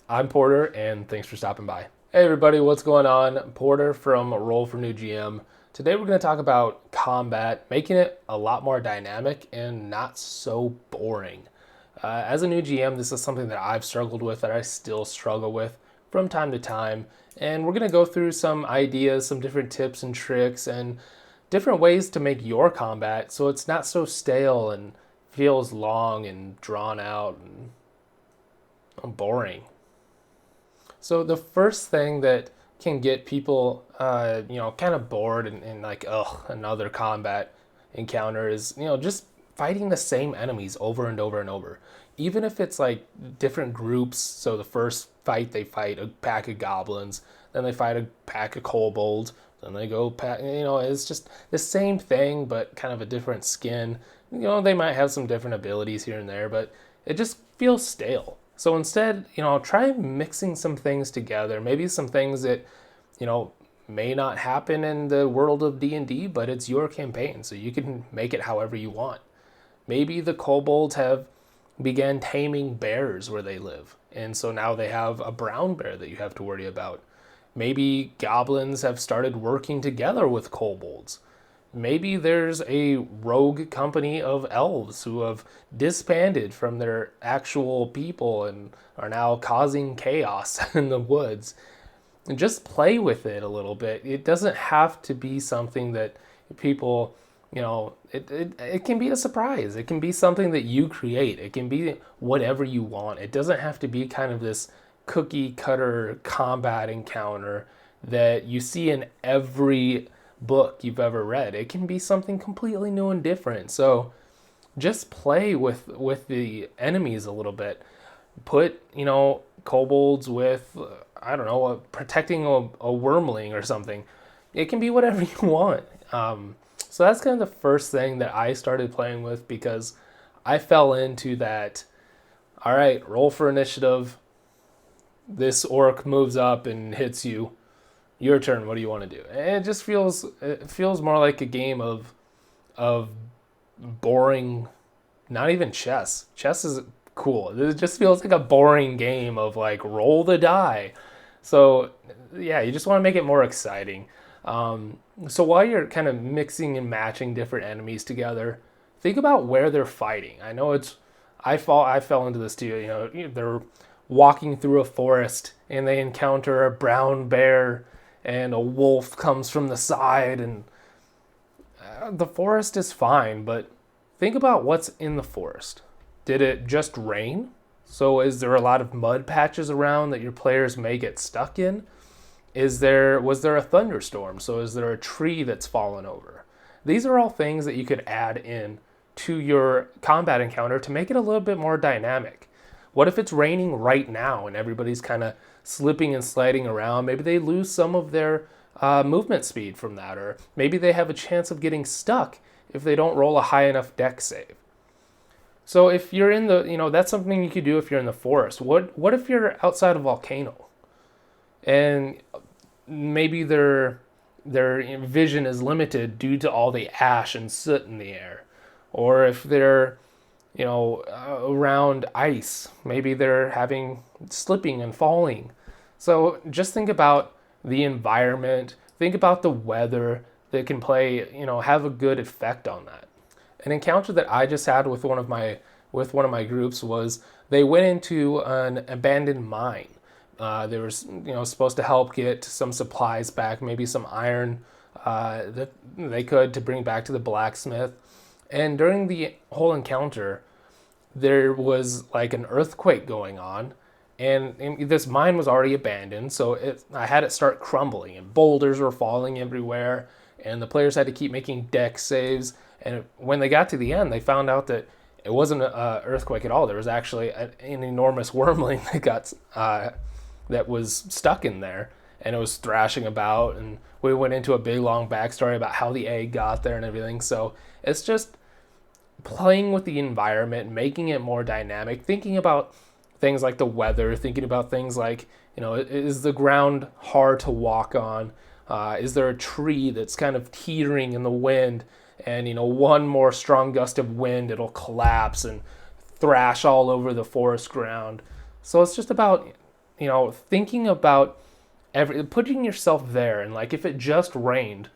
I'm Porter, and thanks for stopping by. Hey, everybody, what's going on? Porter from Roll for New GM. Today, we're going to talk about combat, making it a lot more dynamic and not so boring. As a new GM, this is something that I've struggled with, that I still struggle with from time to time. And we're going to go through some ideas, some different tips and tricks, and different ways to make your combat so it's not so stale and feels long and drawn out and boring. So the first thing that can get people, kind of bored and like, ugh, another combat encounter is, just fighting the same enemies over and over and over. Even if it's like different groups. So the first fight, they fight a pack of goblins, then they fight a pack of kobolds, then they go pack, it's just the same thing, but kind of a different skin. They might have some different abilities here and there, but it just feels stale. So instead, try mixing some things together. Maybe some things that, may not happen in the world of D&D, but it's your campaign, so you can make it however you want. Maybe the kobolds have began taming bears where they live, and so now they have a brown bear that you have to worry about. Maybe goblins have started working together with kobolds. Maybe there's a rogue company of elves who have disbanded from their actual people and are now causing chaos in the woods. And just play with it a little bit. It doesn't have to be something that people, it can be a surprise. It can be something that you create. It can be whatever you want. It doesn't have to be kind of this cookie cutter combat encounter that you see in every book you've ever read. It can be something completely new and different. So just play with the enemies a little bit. Put, kobolds with, I don't know, protecting a wormling or something. It can be whatever you want. So that's kind of the first thing that I started playing with, because I fell into that, all right, roll for initiative. This orc moves up and hits you. Your turn. What do you want to do? And it feels more like a game of boring. Not even chess. Chess is cool. It just feels like a boring game of like roll the die. So yeah, you just want to make it more exciting. So while you're kind of mixing and matching different enemies together, think about where they're fighting. I know I fell into this too. They're walking through a forest and they encounter a brown bear and a wolf comes from the side, and the forest is fine, but think about what's in the forest. Did it just rain? So is there a lot of mud patches around that your players may get stuck in? Was there a thunderstorm? So is there a tree that's fallen over? These are all things that you could add in to your combat encounter to make it a little bit more dynamic. What if it's raining right now and everybody's kind of slipping and sliding around? Maybe they lose some of their movement speed from that, or maybe they have a chance of getting stuck if they don't roll a high enough dex save. So if you're in that's something you could do if you're in the forest. What if you're outside a volcano and maybe their vision is limited due to all the ash and soot in the air, or if they're around ice. Maybe they're having slipping and falling. So just think about the environment. Think about the weather that can have a good effect on that. An encounter that I just had with one of my groups was they went into an abandoned mine. They were supposed to help get some supplies back, maybe some iron that they could to bring back to the blacksmith. And during the whole encounter, there was like an earthquake going on, and this mine was already abandoned, so I had it start crumbling, and boulders were falling everywhere, and the players had to keep making dex saves. And when they got to the end, they found out that it wasn't an earthquake at all. There was actually an enormous wormling that was stuck in there, and it was thrashing about, and we went into a big long backstory about how the egg got there and everything. So it's just playing with the environment, making it more dynamic, thinking about things like the weather, thinking about things like, is the ground hard to walk on? Is there a tree that's kind of teetering in the wind, and one more strong gust of wind, it'll collapse and thrash all over the forest ground? So it's just about thinking about putting yourself there, and like if it just rained,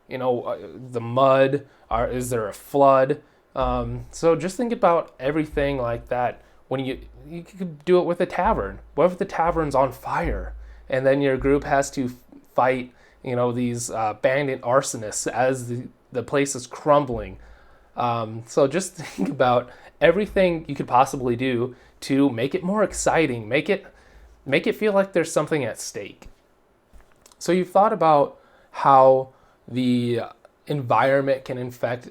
the mud, or is there a flood? So just think about everything like that. When you could do it with a tavern. What if the tavern's on fire, and then your group has to fight, these bandit arsonists as the place is crumbling? So just think about everything you could possibly do to make it more exciting, make it feel like there's something at stake. So you've thought about how the environment can affect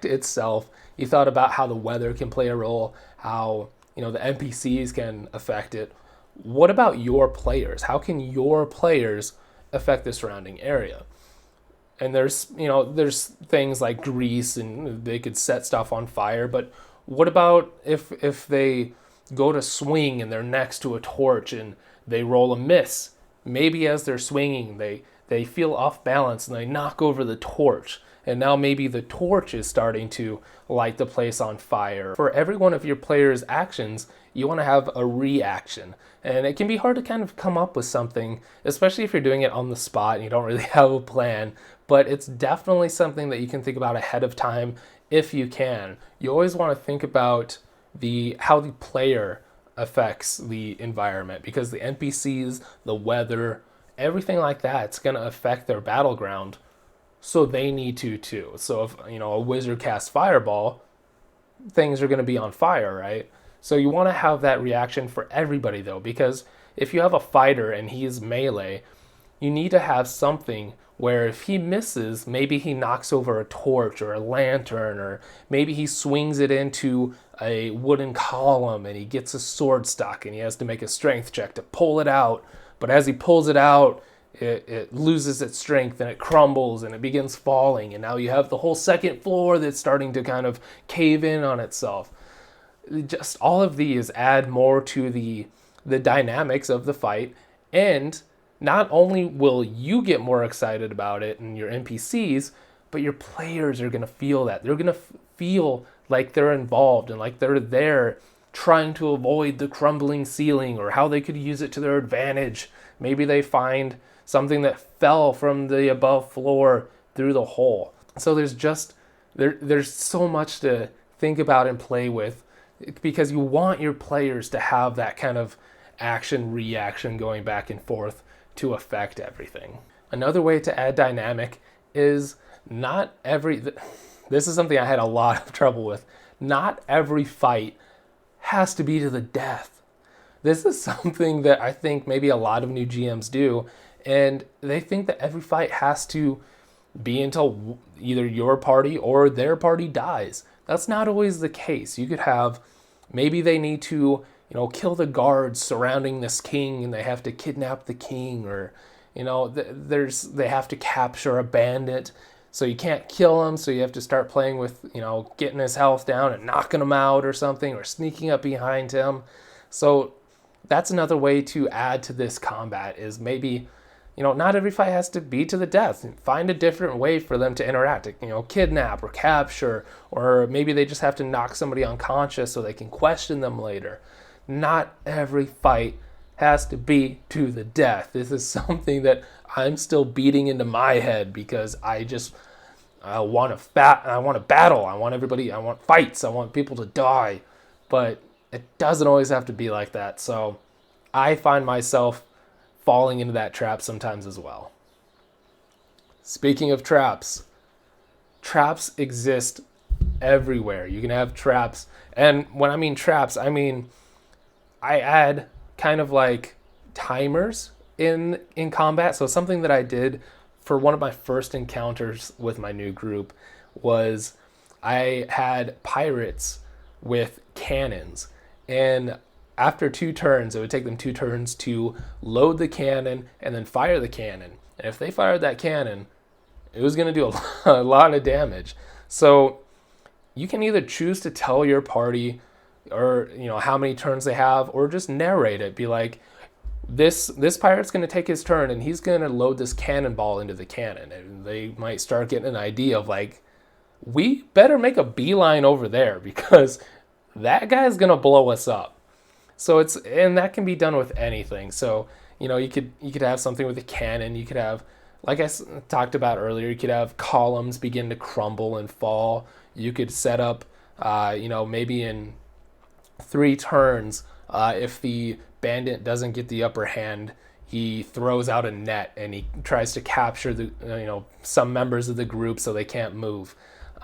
itself. You thought about how the weather can play a role, how the NPCs can affect it. What about your players? How can your players affect the surrounding area? And there's things like grease, and they could set stuff on fire. But what about if they go to swing and they're next to a torch and they roll a miss? Maybe as they're swinging, they feel off balance and they knock over the torch. And now maybe the torch is starting to light the place on fire. For every one of your players' actions, you want to have a reaction. And it can be hard to kind of come up with something, especially if you're doing it on the spot and you don't really have a plan. But it's definitely something that you can think about ahead of time if you can. You always want to think about how the player affects the environment, because the NPCs, the weather, everything like that, it's going to affect their battleground. So they need to too. So if a wizard casts fireball, things are going to be on fire, right? So you want to have that reaction for everybody though, because if you have a fighter and he's melee, you need to have something where if he misses, maybe he knocks over a torch or a lantern, or maybe he swings it into a wooden column and he gets a sword stuck and he has to make a strength check to pull it out. But as he pulls it out, it loses its strength and it crumbles and it begins falling. And now you have the whole second floor that's starting to kind of cave in on itself. Just all of these add more to the dynamics of the fight. And not only will you get more excited about it and your NPCs, but your players are going to feel that. They're going to feel like they're involved and like they're there trying to avoid the crumbling ceiling, or how they could use it to their advantage. Maybe they find something that fell from the above floor through the hole. So there's so much to think about and play with, because you want your players to have that kind of action reaction going back and forth to affect everything. Another way to add dynamic is this is something I had a lot of trouble with. Not every fight has to be to the death. This is something that I think maybe a lot of new GMs do, and they think that every fight has to be until either your party or their party dies. That's not always the case. You could have, maybe they need to, kill the guards surrounding this king and they have to kidnap the king, or, they have to capture a bandit. So you can't kill him, so you have to start playing with, getting his health down and knocking him out or something, or sneaking up behind him. So that's another way to add to this combat, is maybe, not every fight has to be to the death. Find a different way for them to interact, kidnap or capture, or maybe they just have to knock somebody unconscious so they can question them later. Not every fight has to be to the death. This is something that I'm still beating into my head, because I want to battle. I want fights. I want people to die. But it doesn't always have to be like that. So I find myself falling into that trap sometimes as well. Speaking of traps exist everywhere. You can have traps. And when I mean traps, I mean I add kind of like timers in combat. So something that I did for one of my first encounters with my new group was I had pirates with cannons, and after 2 turns, it would take them 2 turns to load the cannon and then fire the cannon. And if they fired that cannon, it was going to do a lot of damage. So you can either choose to tell your party, or how many turns they have, or just narrate it. Be like, this pirate's going to take his turn and he's going to load this cannonball into the cannon. And they might start getting an idea of like, we better make a beeline over there, because that guy's going to blow us up. So and that can be done with anything. So you could have something with a cannon. You could have, like talked about earlier, you could have columns begin to crumble and fall. You could set up, maybe in 3 turns, if the bandit doesn't get the upper hand, he throws out a net and he tries to capture the some members of the group so they can't move.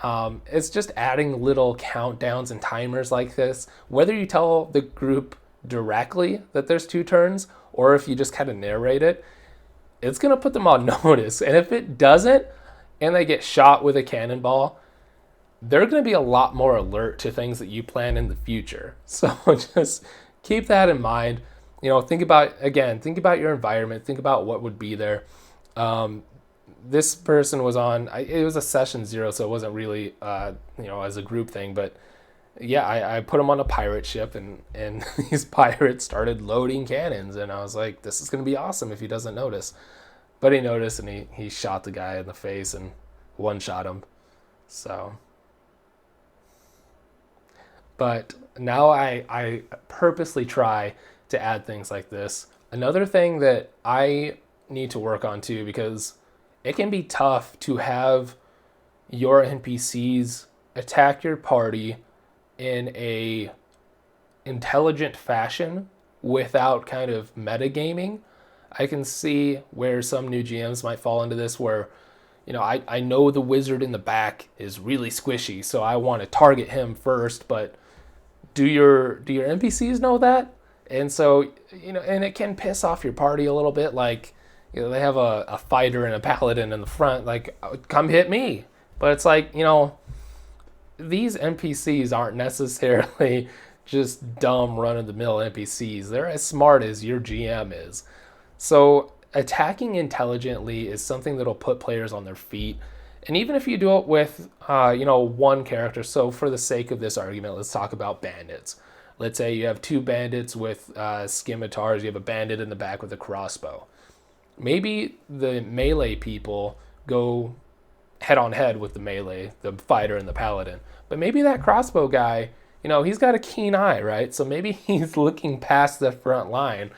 It's just adding little countdowns and timers like this. Whether you tell the group directly that there's 2 turns or if you just kind of narrate it, it's going to put them on notice. And if it doesn't and they get shot with a cannonball, they're going to be a lot more alert to things that you plan in the future. So just keep that in mind. Think about your environment, think about what would be there. This person was on, it was a session 0, so it wasn't really, as a group thing, but yeah, I put him on a pirate ship, and these pirates started loading cannons, and I was like, this is going to be awesome if he doesn't notice. But he noticed, and he shot the guy in the face and one-shot him. So, but now I purposely try to add things like this. Another thing that I need to work on too, because it can be tough to have your NPCs attack your party in a intelligent fashion without kind of metagaming. I can see where some new GMs might fall into this, where I know the wizard in the back is really squishy, so I want to target him first, but do your NPCs know that? And so, and it can piss off your party a little bit. Like, they have a fighter and a paladin in the front, like, come hit me. But it's like, these NPCs aren't necessarily just dumb run-of-the-mill NPCs. They're as smart as your GM is. So attacking intelligently is something that'll put players on their feet. And even if you do it with, one character, so for the sake of this argument, let's talk about bandits. Let's say you have 2 bandits with scimitars. You have a bandit in the back with a crossbow. Maybe the melee people go head on head with the fighter and the paladin. But maybe that crossbow guy, he's got a keen eye, right? So maybe he's looking past the front line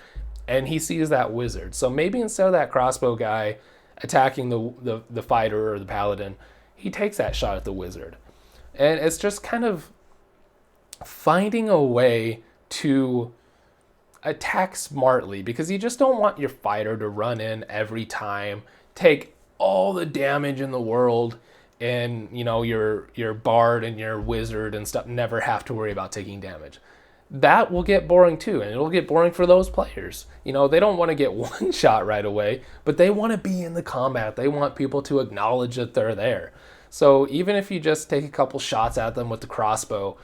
and he sees that wizard. So maybe instead of that crossbow guy attacking the fighter or the paladin, he takes that shot at the wizard. And it's just kind of finding a way to attack smartly, because you just don't want your fighter to run in every time, take all the damage in the world, and your bard and your wizard and stuff never have to worry about taking damage. That will get boring too, and it'll get boring for those players. They don't want to get one shot right away, but they want to be in the combat. They want people to acknowledge that they're there. So even if you just take a couple shots at them with the crossbow,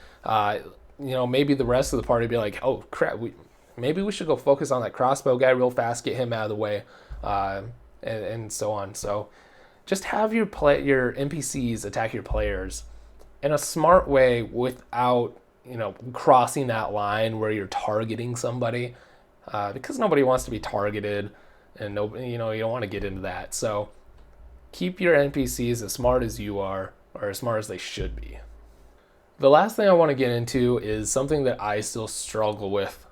maybe the rest of the party be like, oh crap, maybe we should go focus on that crossbow guy real fast, get him out of the way, and so on. So just have your NPCs attack your players in a smart way without crossing that line where you're targeting somebody, because nobody wants to be targeted, and nobody, you don't want to get into that. So keep your NPCs as smart as you are, or as smart as they should be. The last thing I want to get into is something that I still struggle with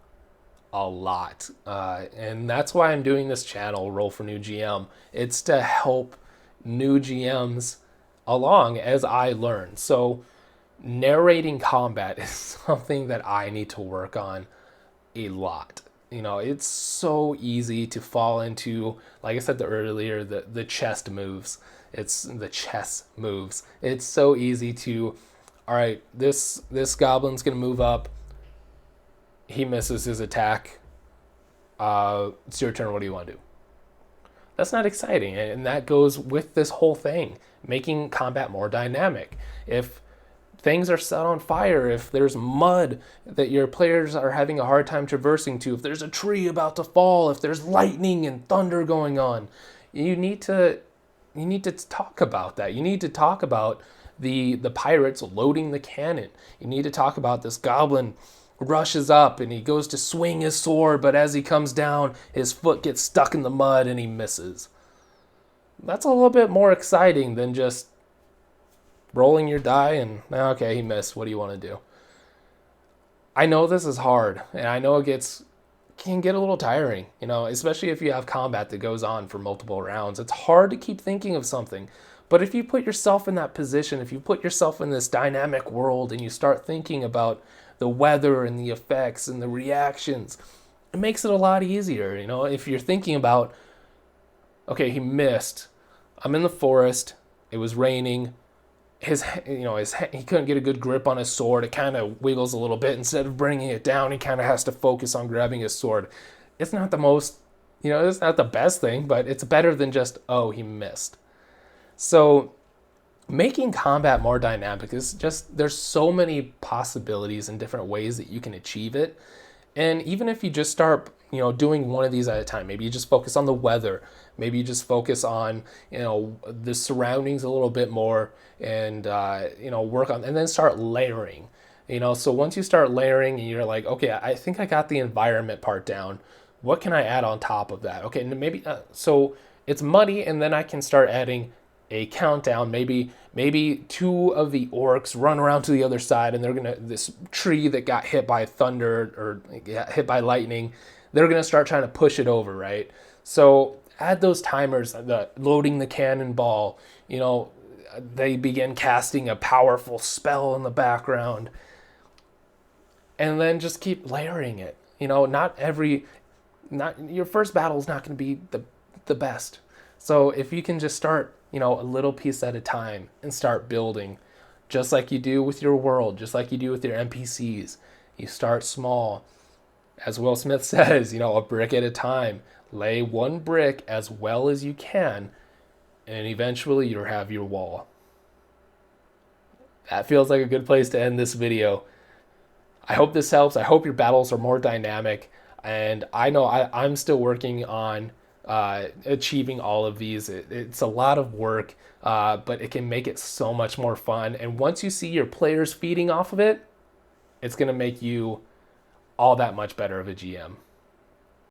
a lot, and that's why I'm doing this channel, Roll for New GM. It's to help new GMs along as I learn. So narrating combat is something that I need to work on a lot. It's so easy to fall into, like I said earlier, the chest moves. It's the chess moves. It's so easy to, all right, this goblin's gonna move up. He misses his attack. It's your turn. What do you want to do? That's not exciting, and that goes with this whole thing, making combat more dynamic. If things are set on fire, if there's mud that your players are having a hard time traversing to, if there's a tree about to fall, if there's lightning and thunder going on, you need to talk about that. You need to talk about the pirates loading the cannon. You need to talk about this goblin rushes up and he goes to swing his sword, but as he comes down, his foot gets stuck in the mud and he misses. That's a little bit more exciting than just rolling your die and, okay, he missed. What do you want to do? I know this is hard, and I know can get a little tiring, especially if you have combat that goes on for multiple rounds. It's hard to keep thinking of something. But if you put yourself in that position, if you put yourself in this dynamic world and you start thinking about the weather and the effects and the reactions, it makes it a lot easier. If you're thinking about, okay, he missed. I'm in the forest. It was raining. He couldn't get a good grip on his sword. It kind of wiggles a little bit. Instead of bringing it down, he kind of has to focus on grabbing his sword. It's not the most, it's not the best thing, but it's better than just, oh, he missed. So making combat more dynamic is just, there's so many possibilities and different ways that you can achieve it. And even if you just start, doing one of these at a time, maybe you just focus on the weather, maybe you just focus on, the surroundings a little bit more, and work on, and then start layering. So once you start layering and you're like, okay, I think I got the environment part down. What can I add on top of that? Okay, maybe so it's muddy, and then I can start adding a countdown. Maybe two of the orcs run around to the other side, and they're gonna, this tree that got hit by thunder or got hit by lightning, they're gonna start trying to push it over, right? So add those timers, the loading the cannonball. They begin casting a powerful spell in the background, and then just keep layering it. Not your first battle is not going to be the best. So if you can just start, a little piece at a time and start building, just like you do with your world, just like you do with your NPCs. You start small. As Will Smith says, a brick at a time. Lay one brick as well as you can, and eventually you'll have your wall. That feels like a good place to end this video. I hope this helps. I hope your battles are more dynamic. And I know I'm still working on achieving all of these. It's a lot of work, but it can make it so much more fun. And once you see your players feeding off of it, it's going to make you all that much better of a GM.